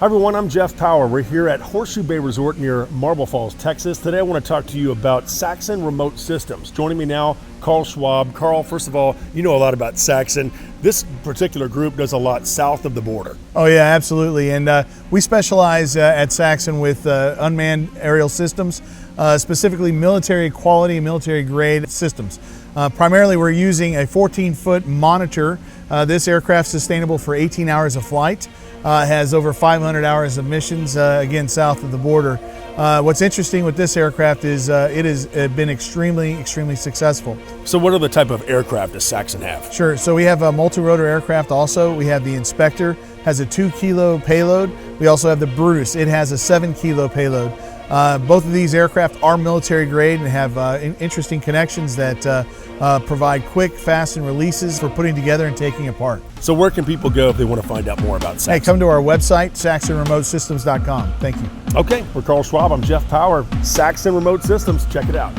Hi everyone, I'm Jeff Power. We're here at Horseshoe Bay Resort near Marble Falls, Texas. Today I want to talk to you about Saxon Remote Systems. Joining me now, Carl Schwab. Carl, first of all, you know a lot about Saxon. This particular group does a lot south of the border. Oh yeah, absolutely. And we specialize at Saxon with unmanned aerial systems, specifically military quality, military grade systems. Primarily we're using a 14-foot monitor. This aircraft's sustainable for 18 hours of flight. Has over 500 hours of missions, again, south of the border. What's interesting with this aircraft is it has been extremely successful. So what other type of aircraft does Saxon have? Sure, so we have a multi-rotor aircraft also. We have the Inspector, has a 2-kilo payload. We also have the Brutus, it has a 7-kilo payload. Both of these aircraft are military grade and have interesting connections that provide quick, fast releases for putting together and taking apart. So where can people go if they want to find out more about Saxon? Hey, come to our website, saxonremotesystems.com. Thank you. Okay, we're Carl Schwab. I'm Jeff Power. Saxon Remote Systems. Check it out.